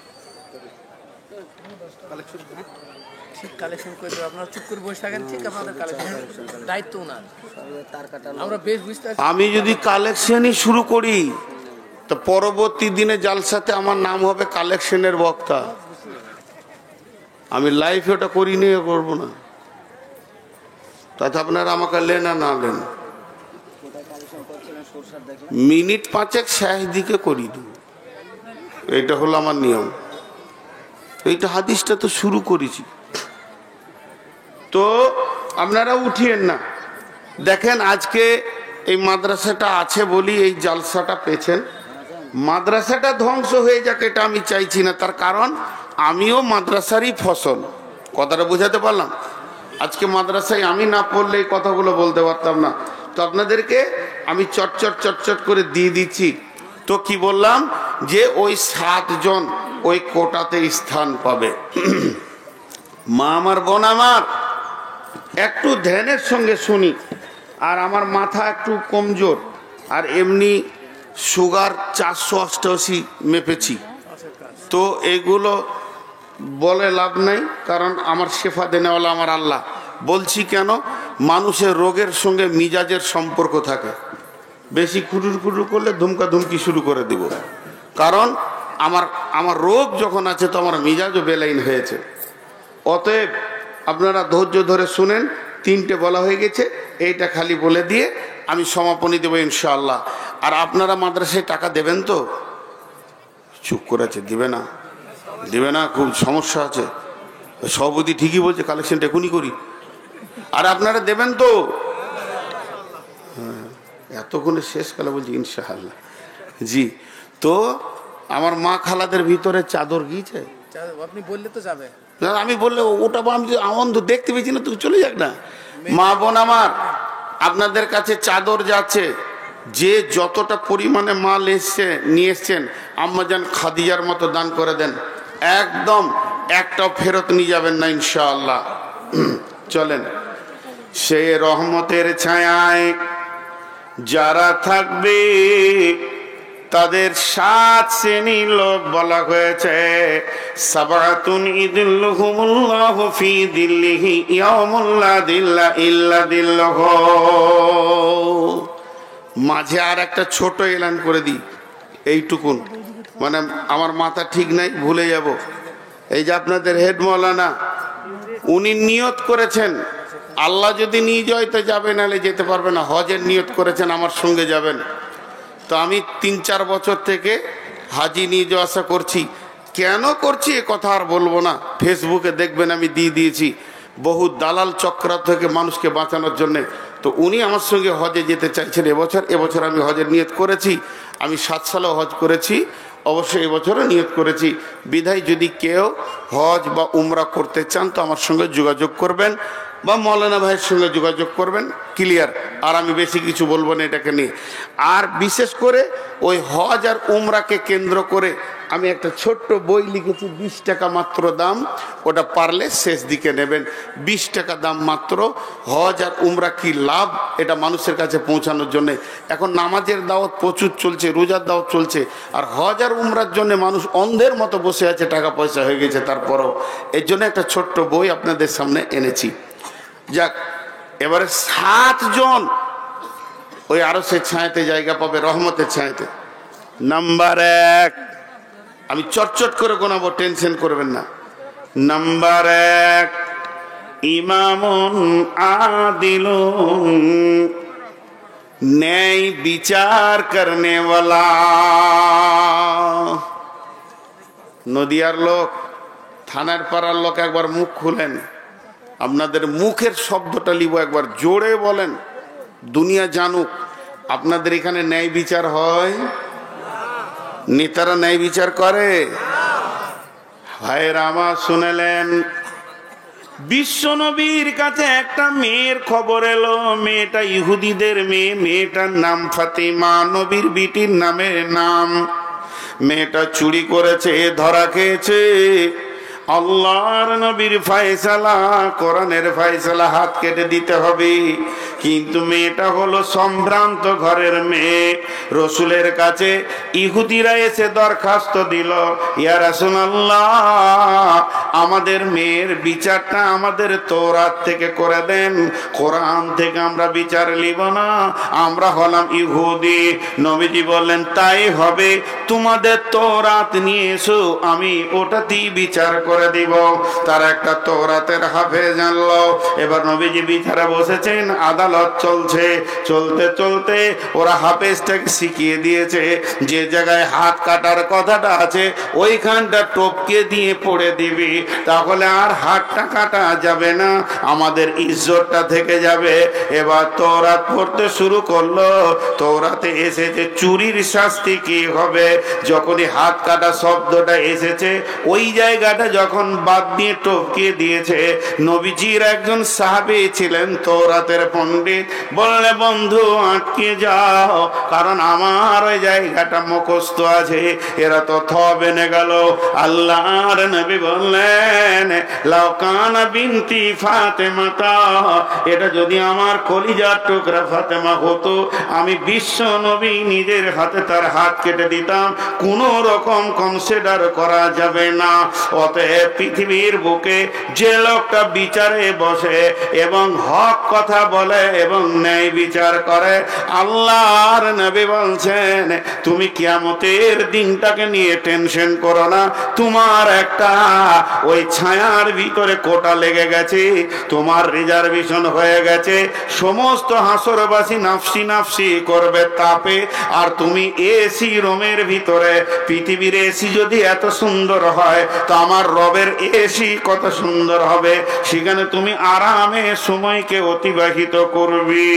আমি যদি কালেকশনই শুরু করি তো পরবর্তী দিনে জালসাতে আমার নাম হবে কালেকশনের বক্তা। আমি লাইফে ওটা করি নিয়ে করবো না, তাতে আপনারা আমাকে লেন আর না লেন, মিনিট 5 শেষ দিকে করি দেব। এইটা হলো আমার নিয়ম। এইটা হাদিসটা তো শুরু করেছি, তো আপনারা উঠিয়েন না। দেখেন আজকে এই মাদ্রাসাটা আছে বলি এই জালসাটা পেয়েছেন। মাদ্রাসাটা ধ্বংস হয়ে যাক এটা আমি চাইছি না, তার কারণ আমিও মাদ্রাসারই ফসল। কথাটা বোঝাতে পারলাম? আজকে মাদ্রাসায় আমি না পড়লে এই কথাগুলো বলতে পারতাম না। তো আপনাদেরকে আমি চটচট করে দিয়ে দিচ্ছি। তো কি বললাম যে ওই 7 জন ওই কোটাতে স্থান পাবে। মা আমার, বোন আমার, একটু ধ্যানের সঙ্গে শুনি। আর আমার মাথা একটু কমজোর, আর এমনি সুগার 488 মেপেছি, তো এগুলো বলে লাভ নাই, কারণ আমার শেফা দেনেওয়ালা আমার আল্লাহ। বলছি কেন? মানুষের রোগের সঙ্গে মিজাজের সম্পর্ক থাকে। বেশি কুটুর করলে ধুমকা ধুমকি শুরু করে দিব, কারণ আমার রোগ যখন আছে তো আমার মিজাজও বেলাইন হয়েছে। অতএব আপনারা ধৈর্য ধরে শুনেন। 3টে বলা হয়ে গেছে, এইটা খালি বলে দিয়ে আমি সমাপনী দেবো ইনশাআল্লাহ। আর আপনারা মাদ্রাসায় টাকা দেবেন তো? চুপ করে আছে, দিবে না, দিবে না, খুব সমস্যা আছে। সভাপতি ঠিকই বলছে, কালেকশনটা এখনই করি। আর আপনারা দেবেন তো? এতক্ষণে শেষ কালে বলছি ইনশাআল্লাহ। জি, তো আমার মা খালাদের ভিতরে চাদর গিয়েছে, আপনি বললে তো যাবে। আমি বললে ওটা আমি আনন্দ দেখতে পেয়েছি না, তুই চলে যাক না। মা বোন আমার, আপনাদের কাছে চাদর যাচ্ছে, যে যতটা পরিমাণে মাল এসছে নিয়ে এসছেন আম্মাজান খাদিজার মতো দান করে দেন। একদম একটাও ফেরত নিয়ে যাবেন না ইনশাআল্লাহ। চলেন, সে রহমতের ছায়ায় যারা থাকবে তাদের 7 শ্রেণীর লোক বলা হয়েছে। সাবাতুন ইযিল্লুহুমুল্লাহু ফি দিল্লিহি ইয়াউমুল লা দিল্লা ইল্লা দিল্লুহু। মাঝে আর একটা ছোট এলান করে দিই, এইটুকুন, মানে আমার মাথা ঠিক নাই, ভুলে যাব। এই যে আপনাদের হেড মাওলানা, উনি নিয়ত করেছেন আল্লাহ যদি নিয়ে যায় তো যাবে, নাহলে যেতে পারবে না। হজের নিয়ত করেছেন আমার সঙ্গে যাবেন। তো আমি 3-4 বছর থেকে হাজি নিয়ে যাওয়া আসা করছি। কেন করছি এ কথা আর বলবো না, ফেসবুকে দেখবেন আমি দিয়ে দিয়েছি বহু দালাল চক্রান্ত থেকে মানুষকে বাঁচানোর জন্যে। তো উনি আমার সঙ্গে হজে যেতে চাইছেন এবছর আমি হজের নিয়ত করেছি। আমি 7 সালেও হজ করেছি, অবশ্যই এবছরও নিয়ত করেছি। বিধায় যদি কেউ হজ বা উমরা করতে চান তো আমার সঙ্গে যোগাযোগ করবেন বা মৌলানা ভাইয়ের সঙ্গে যোগাযোগ করবেন, ক্লিয়ার। আর আমি বেশি কিছু বলবো না এটাকে নিয়ে। আর বিশেষ করে ওই হজ আর উমরাকে কেন্দ্র করে আমি একটা ছোট্ট বই লিখেছি, 20 টাকা মাত্র দাম, ওটা পারলে শেষ দিকে নেবেন। 20 টাকা দাম মাত্র, হজ আর উমরা কি লাভ এটা মানুষের কাছে পৌঁছানোর জন্যে। এখন নামাজের দাওয়াত প্রচুর চলছে, রোজার দাওয়াত চলছে, আর হজ আর উমরার জন্য মানুষ অন্ধের মতো বসে আছে, টাকা পয়সা হয়ে গেছে তারপরও। এর জন্য একটা ছোট্ট বই আপনাদের সামনে এনেছি। যাক, এবারে 7 জন ওই আরশের ছায়াতে জায়গা পাবে, রহমতের ছায়াতে। নাম্বার 1, আমি চটচট করে গোনাবো, টেনশন করবেন না। নাম্বার 1, ইমামুন আদিলুন, ন্যায় বিচার করনে ওয়ালা। নদিয়ার লোক, থানার পাড়ার লোক, একবার মুখ খুলেন, আপনাদের মুখের শব্দটা লিব, একবার জোরে বলেন, দুনিয়া জানুক আপনাদের এখানে ন্যায় বিচার হয়। নেতারা ন্যায় বিচার করে? ভাইয়েরা আমার শুনেলেন, বিশ্ব নবীর কাছে একটা মেয়ের খবর এলো। মেয়েটা ইহুদিদের মেয়ে, মেয়েটার নাম ফাতিমা, নবীর বিটির নামের নাম। মেয়েটা চুরি করেছে, ধরা খেয়েছে। আল্লাহর নবীর ফয়সালা, কোরআনের ফয়সালা, হাত কেটে দিতে হবে। কিন্তু মেয়েটা হলো সম্ভ্রান্ত ঘরের মেয়ে। রসুলের কাছে ইহুদিরা এসে দরখাস্ত দিল, ইয়া রাসূলুল্লাহ, আমাদের মেয়ের বিচারটা আমাদের তওরাত থেকে করে দেন, কোরআন থেকে আমরা বিচার নিব না, আমরা হলাম ইহুদি। নবীজি বললেন, তাই হবে, তোমাদের তওরাত নিয়ে এসো, আমি ওটাতেই বিচার করে দিব। তার একটা তওরাতের হাফেজ আনলো। এবার নবীজি বিচারে বসেছেন, আদালত চলছে। চলতে চলতে ওরা হাফেজটাকে শিখিয়ে দিয়েছে, যে জায়গায় হাত কাটার কথাটা আছে ওইখানটা টপকে দিয়ে পড়ে দিবি, তাহলে আর হাতটা কাটা যাবে না, আমাদের ইজ্জতটা থেকে যাবে। এবার তওরাত পড়তে শুরু করলো। তওরাতে এসেছে চুরির শাস্তি কি হবে। যখনই হাত কাটা শব্দটা এসেছে, ওই জায়গাটা যখন বাদ দিয়ে টপকিয়ে দিয়েছে। নবীজির একজন সাহাবী ছিলেন তওরাতের পণ্ডিত, বললে, বন্ধু আটকে যাও, কারণ আমার ওই জায়গাটা মুখস্থ আছে। এরা তো বেনে গেল। আল্লাহর নবী বললেন, লাউ কানা বিনতি ফাতেমাতা, এটা যদি আমার কলিজার টুকরা ফাতেমা হতো, আমি বিশ্ব নবী নিজের হাতে তার হাত কেটে দিতাম, কোনো রকম কনসিডার করা যাবে না। অতএব পৃথিবীর বুকে যে লোকটা বিচারে বসে এবং হক কথা বলে এবং ন্যায় বিচার করে, আল্লাহর নবী বলছেন, তুমি কিয়ামতের দিনটাকে নিয়ে টেনশন করো না, তোমার একটা ওই ছায়ার ভিতরে কোটা লেগে গেছে, তোমার রিজার্ভেশন হয়ে গেছে। সমস্ত হাসরবাসী নাফসি নাফসি করবে তাপে, আর তুমি এসি রুমের ভিতরে। পৃথিবীর এসি যদি এত সুন্দর হয়, তো আমার রবের এসি কত সুন্দর হবে। সেখানে তুমি আরামে সময়কে অতিবাহিত করবি।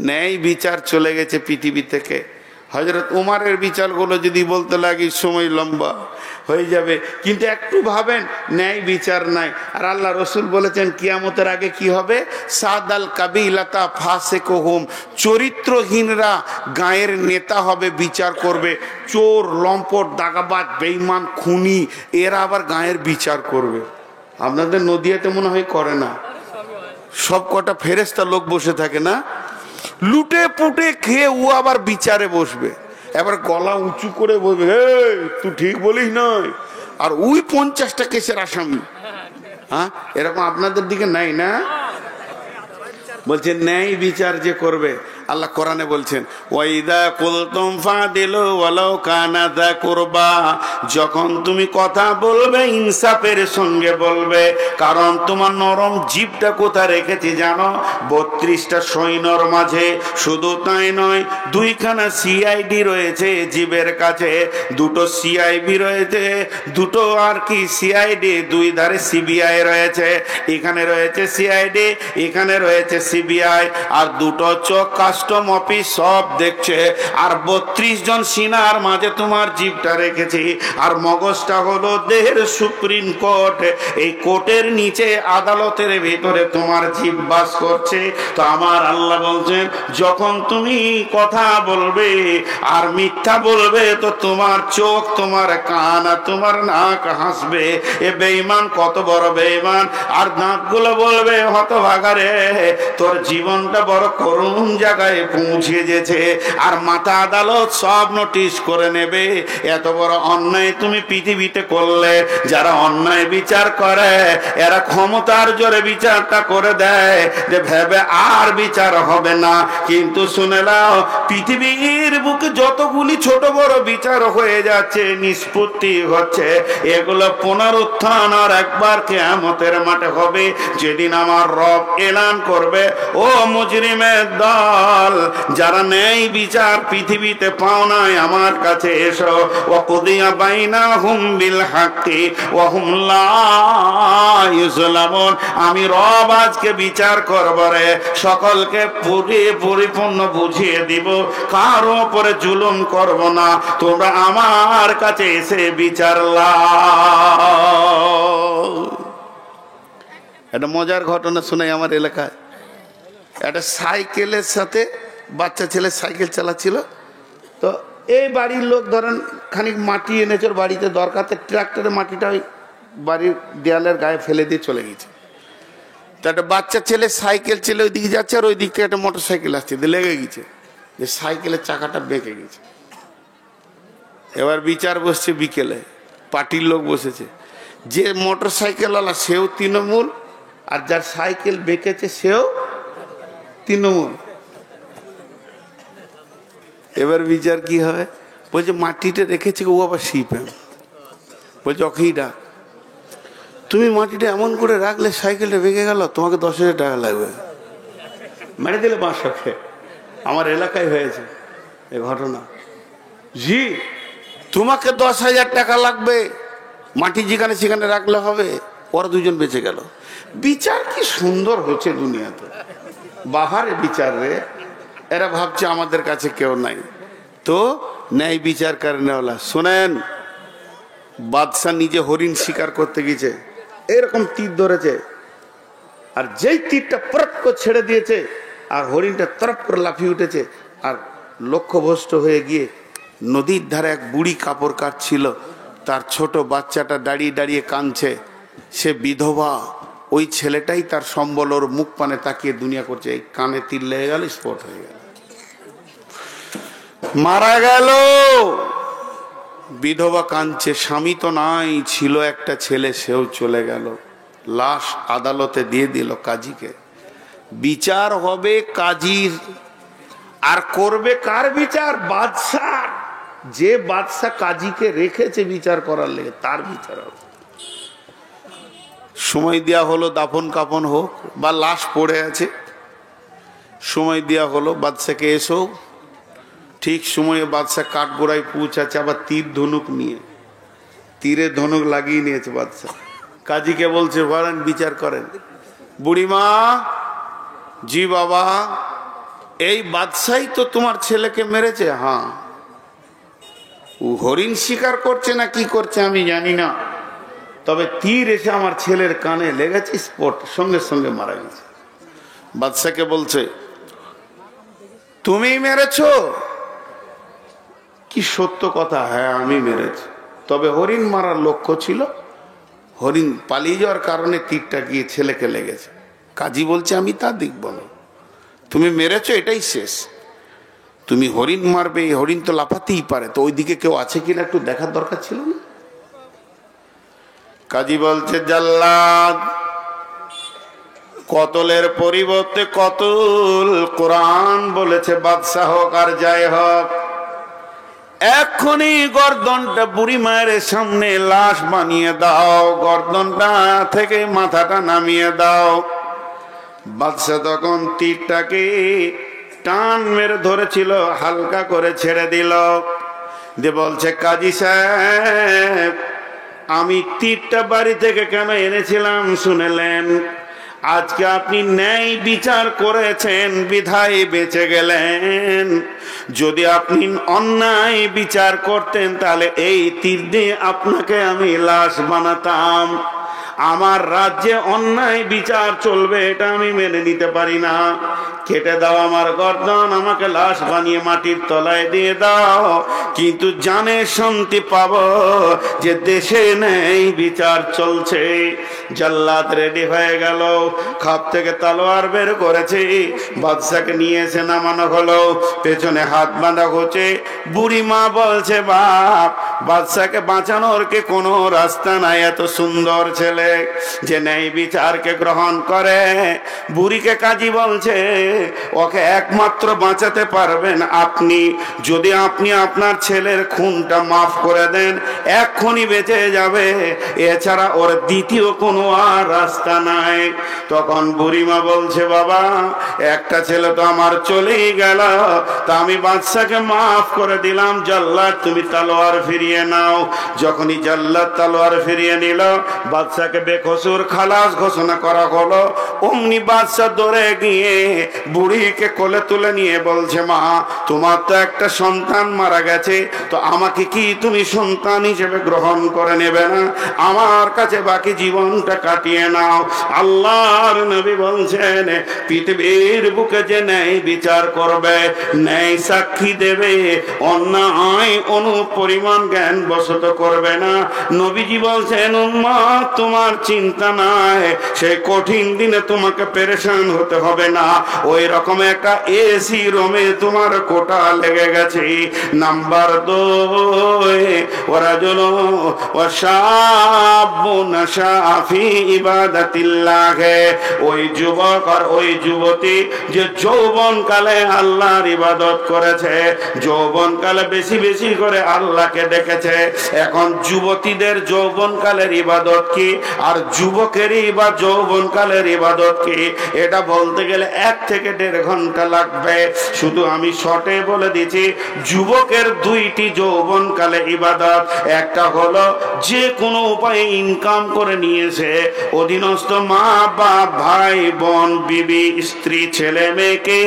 ন্যায় বিচার চলে গেছে পৃথিবী থেকে। হযরত উমারের বিচারগুলো যদি বলতে লাগি সময় লম্বা হয়ে যাবে, কিন্তু একটু ভাবেন ন্যায় বিচার নাই। আর আল্লাহ রসুল বলেছেন কিয়ামতের আগে কি হবে? সাদাল কাবিলাতা ফাসিকুহুম, চরিত্রহীনরা গায়ের নেতা হবে, বিচার করবে। চোর, লম্পট, দাগাবাজ, বেঈমান, খুনি এরা আবার গায়ের বিচার করবে। আপনাদের নদিয়াতে মনে হয় করে না? সব কটা ফেরেশতা লোক বসে থাকে না, লুটে পুটে খেয়ে ও আবার বিচারে বসবে। এবার গলা উঁচু করে বলবে, এই তুই ঠিক বলিস নয়, আর ওই 50টা কেসের আসামি। হ্যাঁ, এরকম আপনাদের দিকে নাই না? বলছে ন্যায় বিচার যে করবে, আল্লাহ কোরআনে বলছেন ওয়াইদা কুলতুম ফাদিলু ওয়ালাউ কানা যা কুরবা, যখন তুমি কথা বলবে ইনসাফের সঙ্গে বলবে। কারণ তোমার নরম জিভটা কোথায় রেখেছি জানো? 32টা সৈন্যর মাঝে। শুধু তাই নয়, 2খানা সিআইডি রয়েছে জিভের কাছে, 2টো সিআইবি রয়েছে, 2টো আর কি সিআইডি, 2 ধারে সিবিআই রয়েছে। এখানে রয়েছে সিআইডি, এখানে রয়েছে সিবিআই, আর 2টো চোখ কাস্টম অফিস সব দেখছে। আর 32 জন সিনার মাঝে তোমার জিভটা রেখেছি। আর মগজটা হলো দেহের সুপ্রিম কোর্ট, এই কোর্টের নিচে আদালতের ভিতরে তোমার জিভ বাস করছে। তো আমার আল্লাহ বলছেন যখন তুমি কথা বলবে আর মিথ্যা বলবে, তো তোমার চোখ, তোমার কান আর তোমার নাক হাসবে। এ বেঈমান কত বড় বেঈমান। আর নাকগুলো বলবে হতভাগারে, তোর জীবনটা বড় করুণ জায়গায় পৌঁছে গেছে। আর মাথা আদালত সব নোটিশ করে নেবে, এত বড় অন্যায় তুমি পৃথিবীতে করলে। যারা অন্যায় বিচার করে এরা ক্ষমতার জোরে বিচারটা করে দেয়, যে ভেবে আর বিচার হবে না। কিন্তু শুনে নাও, পৃথিবীর বুকে যতগুলি ছোট বড় বিচার হয়ে যাচ্ছে, নিষ্পত্তি হচ্ছে, এগুলো পুনরুত্থান আর একবার কিয়ামতের মাঠে হবে, যেদিন আমার রব এলান করবে, ও মুজরিমের দল, যারা ন্যায় বিচার পৃথিবীতে পাও নাই, আমার কাছে এসো। ওয়াকুদিয়া বাইনাহুম বিল হাক্কি ওয়া হুম লা ইউজলামুন। আমি রব আজকে বিচার করব রে, সকলকে পরিপূর্ণ বুঝিয়ে দিব, কারো উপরে জুলুম করব না। তোমরা আমার কাছে এসে বিচার লাও। একটা মজার ঘটনা শোনাই আমার এলাকায়। একটা সাইকেলের সাথে বাচ্চা ছেলে সাইকেল চালাচ্ছিল। তো এই বাড়ির লোক ধরেন খানিক মাটি এনেছে, ওর বাড়িতে দরকার, ট্রাক্টরে মাটিটা ওই বাড়ির দেয়ালের গায়ে ফেলে দিয়ে চলে গেছে। তো একটা বাচ্চা ছেলে সাইকেল ছেলে ওই দিকে যাচ্ছে, আর ওই দিক থেকে একটা মোটর সাইকেল আসছে, লেগে গেছে, যে সাইকেলের চাকাটা বেঁকে গেছে। এবার বিচার বসছে বিকেলে, পার্টির লোক বসেছে, যে মোটর সাইকেলওয়ালা সেও তৃণমূল, আর যার সাইকেল বেঁকেছে সেও তৃণমূল। এবার বিচার কি হয়? বলছে মাটিটা রেখেছে ও আবার শিপেম। বলছে অখেই ডাক, তুমি মাটিটা এমন করে রাখলে সাইকেলটা ভেঙে গেল, তোমাকে 10,000 টাকা লাগবে। মেরে দিলে বাঁশকে। আমার এলাকায় হয়েছে এ ঘটনা। জি, তোমাকে 10,000 টাকা লাগবে, মাটি যেখানে সেখানে রাখলে হবে। ওরা 2জন বেঁচে গেল। বিচার কি সুন্দর হচ্ছে দুনিয়াতে, বাহারে বিচার রে। এরা ভাবছে আমাদের কাছে কেউ নাই। তো ন্যায় বিচার কারণেওয়ালা শোনেন, বাদশাহ নিজে হরিণ শিকার করতে গেছে, এরকম তীর ধরেছে, আর যেই তীরটা পরক করে ছেড়ে দিয়েছে, আর হরিণটা তরফ করে লাফিয়ে উঠেছে, আর লক্ষ্যভ্রষ্ট হয়ে গিয়ে নদীর ধারে এক বুড়ি কাপড় কাটছিল, তার ছোট বাচ্চাটা দাঁড়িয়ে দাঁড়িয়ে কাঁদছে। সে বিধবা, ওই ছেলেটাই তার সম্বল, ওর মুখ পানে তাকিয়ে দুনিয়া করছে। এই কানে তীর লেগে গেল, স্পট হয়ে গেল, মারা গেল। বিধবা কাঁদছে, স্বামী তো নাই, ছিল একটা ছেলে, সেও চলে গেল। লাশ আদালতে দিয়ে দিল কাজীকে। বিচার হবে কাজীর, আর করবে কার বিচার? বাদশাহ। যে বাদশাহ কাজীকে রেখেছে বিচার করার লেগে, তার বিচার হবে। সময় দেওয়া হলো, দাফন কাফন হোক, বা লাশ পড়ে আছে, সময় দেওয়া হলো বাদশাকে, এসো। ঠিক সময়ে বাদশাহ কাঠগোড়ায় পৌঁছাচ্ছে, আবার তীর ধনুক নিয়ে, তীরে ধনুক লাগিয়ে নিয়েছে বাদশাহ। কাজীকে বলছে বলেন, বিচার করেন। বুড়িমা, জি বাবা, এই বাদশাই তো তোমার ছেলেকে মেরেছে? হ্যাঁ। ও হরিণ শিকার করছে না কি করছে আমি জানি না, তবে তীর এসে আমার ছেলের কানে লেগেছে, স্পট সঙ্গে সঙ্গে মারা গেছে। বাদশাকে বলছে তুমি মেরেছো? কি সত্য কথা, হ্যাঁ আমি মেরেছি, তবে হরিণ মারার লক্ষ্য ছিল, হরিণ পালিয়ে যাওয়ার কারণে তীরটা গিয়ে ছেলেকে লেগেছে। কাজী বলছে আমি তা দেখব না, তুমি মেরেছো এটাই শেষ, তুমি হরিণ মারবে, হরিণ তো লাফাতেই পারে, তো ওইদিকে কেউ আছে কিনা একটু দেখার দরকার ছিল না। কাজী বলছে জাল্লাদ, কতলের পরিবর্তে কতল কোরআন বলেছে, বাদশাহ হোক আর যাই হোক, এক্ষুনি গর্দনটা বুড়ি মায়ের সামনে লাশ বানিয়ে দাও, গর্দনটা থেকে মাথাটা নামিয়ে দাও। বাদশা তখন তীরটাকে টান মেরে ধরেছিল, হালকা করে ছেড়ে দিল, যে বলছে কাজী সাহেব আমি তীরটা বাড়ি থেকে কেন এনেছিলাম শুনেলেন? আজকে আপনি ন্যায় বিচার করেছেন বিধায় বেঁচে গেলেন, যদি আপনি অন্যায় বিচার করতেন তাহলে এই তীর দিয়ে আপনাকে আমি লাশ বানাতাম। আমার রাজ্যে অন্যায় বিচার চলবে এটা আমি মেনে নিতে পারি না, কেটে দাও আমার গর্দন, আমাকে লাশ বানিয়ে মাটির তলায় দিয়ে দাও, কিন্তু জানে শান্তি পাবো যে দেশে নেই বিচার চলছে। জাল্লাদ রেডি হয়ে গেল, খাপ থেকে তলোয়ার বের করেছে, বাদশাকে নিয়ে এসে নামানো হলো, পেছনে হাত বাঁধা হচ্ছে। বুড়ি মা বলছে বাপ, বাদশাকে বাঁচানোর কে কোনো রাস্তা নাই, এত সুন্দর ছেলে যে ন্যায় বিচারকে গ্রহণ করে। বুড়িকে কাজী বলছে ওকে একমাত্র বাঁচাতে পারবেন আপনি, যদি আপনি আপনার ছেলের খুনটা মাফ করে দেন এক্ষুনি বেঁচে যাবে, এছাড়া ওর দ্বিতীয় কোনো আর রাস্তা নাই। তখন বুড়িমা বলছে বাবা একটা ছেলে তো আমার চলেই গেল, তা আমি বাদশাকে মাফ করে দিলাম, জাল্লাদ তুমি তলোয়ার ফিরিয়ে নাও। যখনই জাল্লাদ তলোয়ার ফিরিয়ে নিল, বাদশাকে বেকসুর খালাস ঘোষণা করা হলো। অমনি বাদশা দৌড়ে গিয়ে বুড়িকে কোলে তুলে নিয়ে বলছে মা তোমার তো একটা সন্তান মারা গেছে, তো আমাকে কি তুমি সন্তান হিসেবে গ্রহণ করে নেবে না? আমার কাছে বাকি জীবনটা কাটিয়ে নাও। আল্লাহর নবী বলছেন পৃথিবীর বুকে যে ন্যায় বিচার করবে, ন্যায় সাক্ষী দেবে, অন্যায় অনুপরিমাণ জ্ঞান বশত করবে না। নবীজি বলছেন উম্মত তোমার চিন্তা নাই, সেই কঠিন দিনে তোমাকে পেরেশান হতে হবে না, ওই রকম একটা এসি রুমে তোমার কোটা লেগে গেছে। নাম্বার 2 ওয়ারাজুল ওয়াশাবুন শাফি ইবাদাতিল্লাহ, ওই যুবক আর ওই যুবতী যে যৌবন কালে আল্লাহর ইবাদত করেছে, যৌবন কালে বেশি বেশি করে আল্লাহকে ডেকেছে। এখন যুবতীদের যৌবন কালের ইবাদত কি আর যুবকেরই বা যৌবন কালের ইবাদত কি, এটা বলতে গেলে 1 থেকে 1.5 ঘন্টা লাগবে। শুধু আমি শর্টে বলে দিচ্ছি, যুবকের 2টি যৌবন কালে ইবাদত, একটা হলো যে কোনো উপায়ে ইনকাম করে নিয়েছে, অধীনস্থ মা বাপ ভাই বোন বিবি স্ত্রী ছেলে মেয়েকে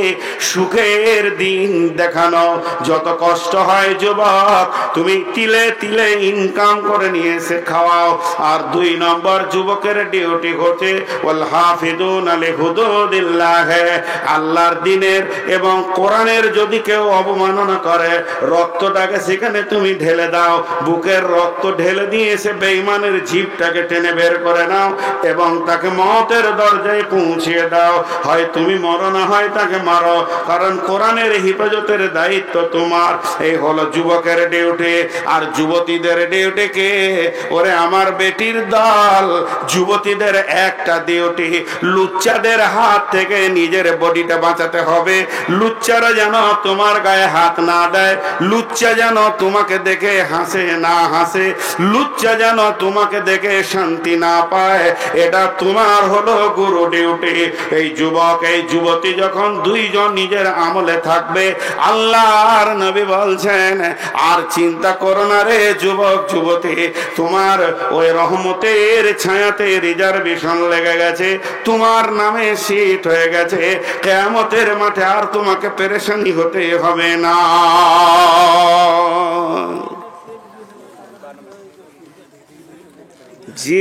সুখের দিন দেখানো। যত কষ্ট হয় যুবক তুমি তিলে তিলে ইনকাম করে নিয়ে এসে খাওয়াও। আর 2 নম্বর যুবকের ডিউটি হচ্ছে ওয়াল হাফিজুনা লিহুদুদিল্লাহ, আল্লাহর দ্বীনের এবং কোরআনের যদি কেউ অবমাননা করে রক্তটাকে সেখানে তুমি ঢেলে দাও, বুকের রক্ত ঢেলে দিয়ে এসে বেঈমানের জিভটাকে টেনে বের করে নাও এবং তাকে মওতের দরজায় পৌঁছিয়ে দাও। হয় তুমি মরো না হয় তাকে মারো, কারণ কোরআনের হিফাজতের দায়িত্ব তোমার। এই হলো যুবকের ডিউটি। আর যুবতীদের ডিউটি কে? ওরে আমার বেটির দল, যুবতীদের একটা ডিউটি, লুচ্চাদের হাত থেকে নিজের বডিটা বাঁচাতে হবে। লুচ্চারা যেন তোমার গায়ে হাত না দেয়, লুচ্চা যেন তোমাকে দেখে হাসে না হাসে, লুচ্চা যেন তোমাকে দেখে শান্তি না পায়, এটা তোমার হলো গুরু ডিউটি। এই যুবক এই যুবতী যখন 2 জন নিজের আমলে থাকবে, আল্লাহর নবী বলছেন আর চিন্তা করো না রে যুবক যুবতী, তোমার ওই রহমতের ছায়াতে রিজার্ভেশন লেগে গেছে, তোমার নামে সিট হয়ে গেছে, কিয়ামতের মাঠে আর তোমাকে পেরেশানি হতে হবে না। জি